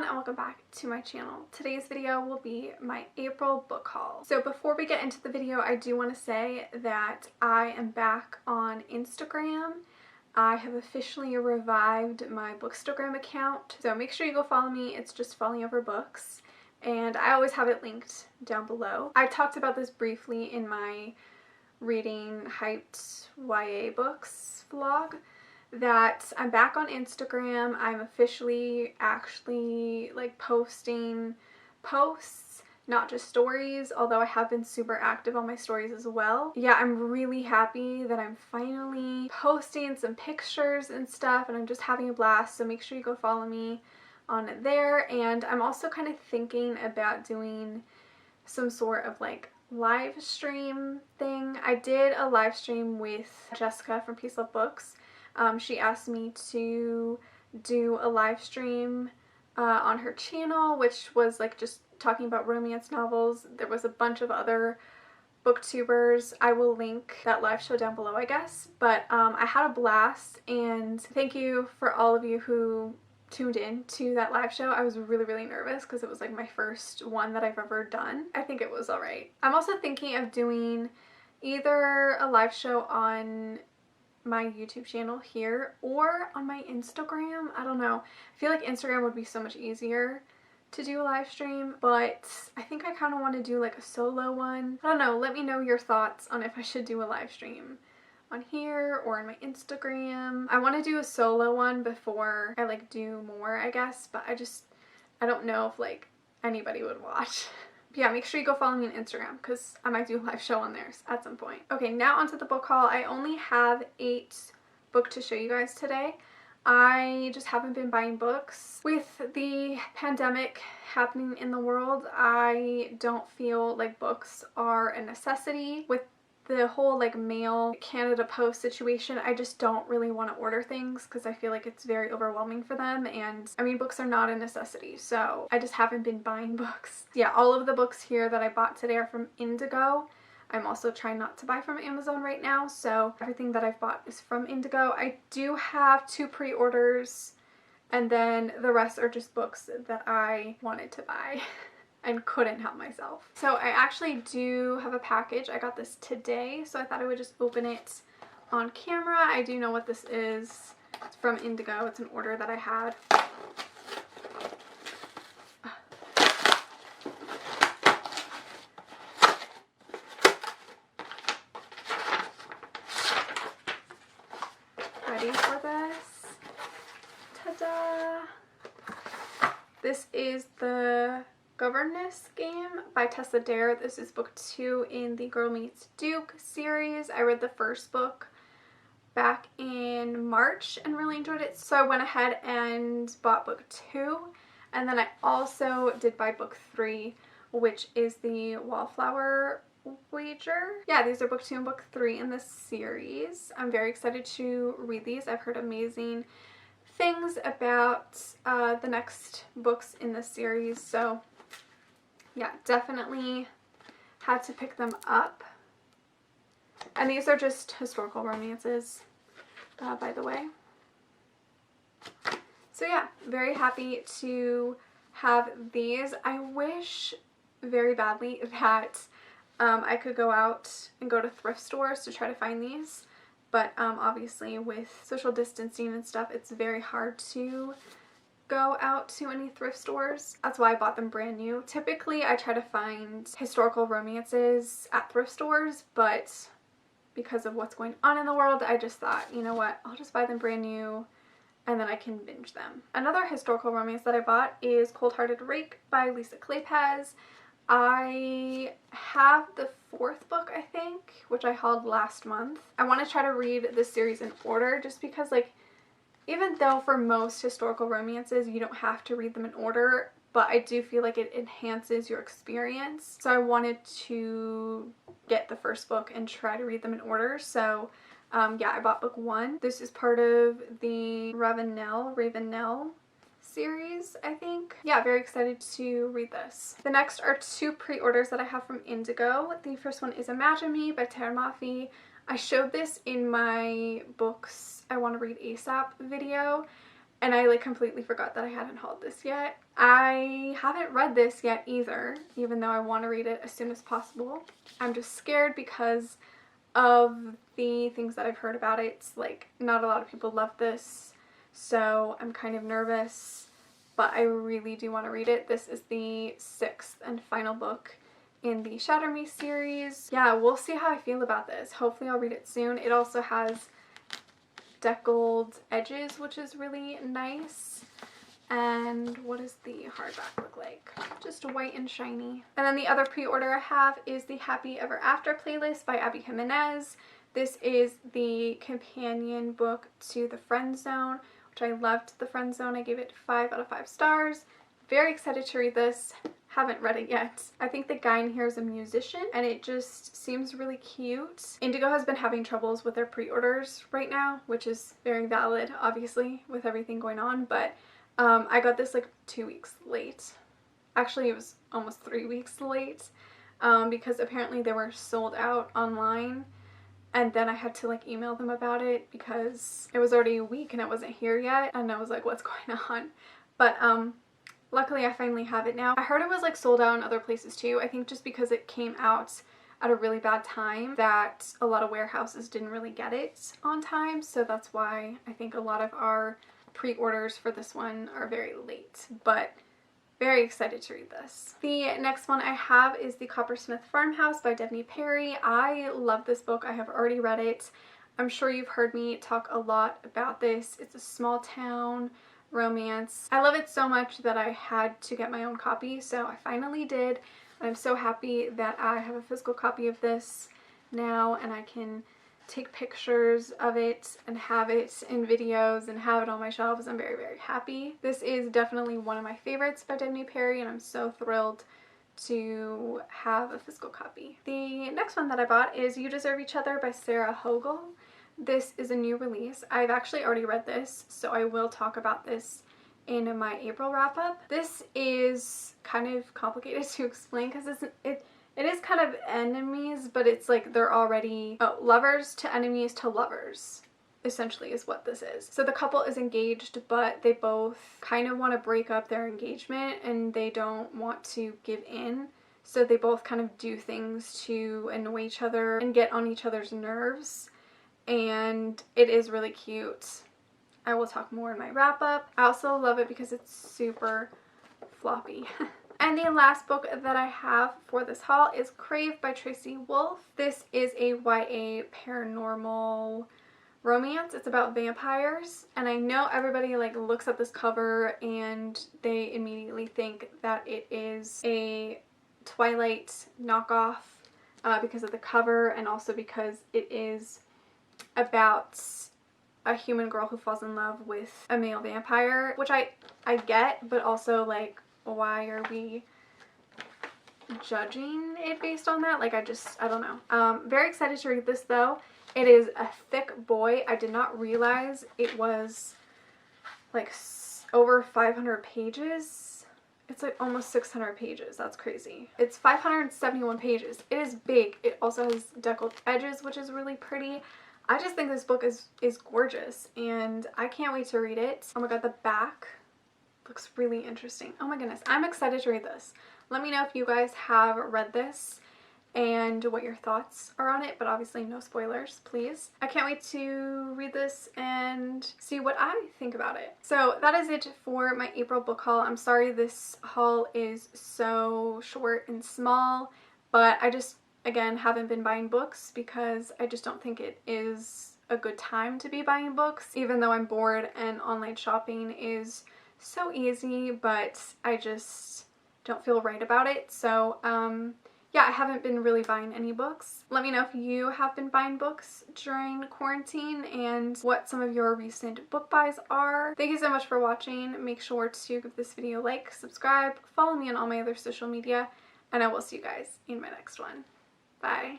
and welcome back to my channel. Today's video will be my April book haul. So before we get into the video, I do want to say that I am back on Instagram. I have officially revived my Bookstagram account, so make sure you go follow me. It's just Falling Over Books, and I always have it linked down below. I talked about this briefly in my reading hyped YA books vlog, that I'm back on Instagram. I'm officially actually like posting posts, not just stories, although I have been super active on my stories as well. Yeah, I'm really happy that I'm finally posting some pictures and stuff, and I'm just having a blast, so make sure you go follow me on there. And I'm also kind of thinking about doing some sort of like live stream thing. I did a live stream with Jessica from Peace Love Books. She asked me to do a live stream on her channel, which was like just talking about romance novels. There was a bunch of other booktubers. I will link that live show down below, I guess. But I had a blast, and thank you for all of you who tuned in to that live show. I was really nervous because it was like my first one that I've ever done. I think it was alright. I'm also thinking of doing either a live show on my YouTube channel here or on my Instagram. I don't know. I feel like Instagram would be so much easier to do a live stream, but I think I kind of want to do like a solo one. I don't know. Let me know your thoughts on if I should do a live stream on here or on my Instagram. I want to do a solo one before I like do more, I guess, but I don't know if like anybody would watch. Yeah, make sure you go follow me on Instagram because I might do a live show on there at some point. Okay, now onto the book haul. I only have 8 books to show you guys today. I just haven't been buying books. With the pandemic happening in the world, I don't feel like books are a necessity. With the whole like mail Canada Post situation, I just don't really want to order things because I feel like it's very overwhelming for them, and I mean, books are not a necessity, so I just haven't been buying books. Yeah, all of the books here that I bought today are from Indigo. I'm also trying not to buy from Amazon right now, so everything that I've bought is from Indigo. I do have 2 pre-orders, and then the rest are just books that I wanted to buy and couldn't help myself. So I actually do have a package. I got this today, so I thought I would just open it on camera. I do know what this is. It's from Indigo. It's an order that I had. Ready for this? Ta-da! This is the Governess Game by Tessa Dare. This is book 2 in the Girl Meets Duke series. I read the first book back in March and really enjoyed it, so I went ahead and bought book 2, and then I also did buy book 3, which is the Wallflower Wager. Yeah, these are book 2 and book 3 in this series. I'm very excited to read these. I've heard amazing things about the next books in this series, so yeah, definitely had to pick them up. And these are just historical romances, by the way. So yeah, very happy to have these. I wish very badly that I could go out and go to thrift stores to try to find these, but obviously with social distancing and stuff, it's very hard to go out to any thrift stores. That's why I bought them brand new. Typically I try to find historical romances at thrift stores, but because of what's going on in the world, I just thought, you know what, I'll just buy them brand new and then I can binge them. Another historical romance that I bought is Cold Hearted Rake by Lisa Kleypas. I have the 4th book, I think, which I hauled last month. I want to try to read this series in order just because, like, even though for most historical romances you don't have to read them in order, but I do feel like it enhances your experience. So I wanted to get the first book and try to read them in order. So yeah, I bought book 1. This is part of the Ravenel series, I think. Yeah, very excited to read this. The next are 2 pre-orders that I have from Indigo. The first one is Imagine Me by Tara Mafi. I showed this in my books I want to read ASAP video, And I like completely forgot that I hadn't hauled this yet. I haven't read this yet either, even though I want to read it as soon as possible. I'm just scared because of the things that I've heard about it. It's like not a lot of people love this, so I'm kind of nervous, but I really do want to read it. This is the 6th and final book in the Shatter Me series. Yeah, we'll see how I feel about this. Hopefully I'll read it soon. It also has deckled edges, which is really nice. And what does the hardback look like? Just white and shiny. And then the other pre-order I have is the Happy Ever After playlist by Abby Jimenez. This is the companion book to The Friend Zone, which I loved. The Friend Zone, I gave it 5 out of 5 stars. Very excited to read this. Haven't read it yet. I think the guy in here is a musician and it just seems really cute. Indigo has been having troubles with their pre-orders right now, which is very valid, obviously, with everything going on, but I got this like 2 weeks late. Actually, it was almost 3 weeks late because apparently they were sold out online, and then I had to like email them about it because it was already a week and it wasn't here yet, and I was like, what's going on? But luckily I finally have it now. I heard it was like sold out in other places too. I think just because it came out at a really bad time that a lot of warehouses didn't really get it on time, so that's why I think a lot of our pre-orders for this one are very late, but very excited to read this. The next one I have is The Coppersmith Farmhouse by Devney Perry. I love this book. I have already read it. I'm sure you've heard me talk a lot about this. It's a small town romance. I love it so much that I had to get my own copy, so I finally did. I'm so happy that I have a physical copy of this now and I can take pictures of it and have it in videos and have it on my shelves. I'm very, very happy. This is definitely one of my favorites by Devney Perry and I'm so thrilled to have a physical copy. The next one that I bought is You Deserve Each Other by Sarah Hogle. This is a new release. I've actually already read this, so I will talk about this in my April wrap-up. This is kind of complicated to explain because it is kind of enemies, but it's like they're already lovers to enemies to lovers, essentially is what this is. So the couple is engaged, but they both kind of want to break up their engagement and they don't want to give in. So they both kind of do things to annoy each other and get on each other's nerves. And it is really cute. I will talk more in my wrap up. I also love it because it's super floppy. And the last book that I have for this haul is Crave by Tracy Wolff. This is a YA paranormal romance. It's about vampires, and I know everybody like looks at this cover and they immediately think that it is a Twilight knockoff because of the cover and also because it is about a human girl who falls in love with a male vampire, which I get, but also like, why are we judging it based on that? Like, I don't know. Very excited to read this though. It is a thick boy. I did not realize it was like over 500 pages. It's like almost 600 pages. That's crazy. It's 571 pages. It is big. It also has deckled edges, which is really pretty. I just think this book is gorgeous and I can't wait to read it. Oh my god, the back looks really interesting. Oh my goodness, I'm excited to read this. Let me know if you guys have read this and what your thoughts are on it, but obviously no spoilers, please. I can't wait to read this and see what I think about it. So that is it for my April book haul. I'm sorry this haul is so short and small, but I just, again, haven't been buying books because I just don't think it is a good time to be buying books, even though I'm bored and online shopping is so easy, but I just don't feel right about it. So yeah, I haven't been really buying any books. Let me know if you have been buying books during quarantine and what some of your recent book buys are. Thank you so much for watching. Make sure to give this video a like, subscribe, follow me on all my other social media, and I will see you guys in my next one. Bye.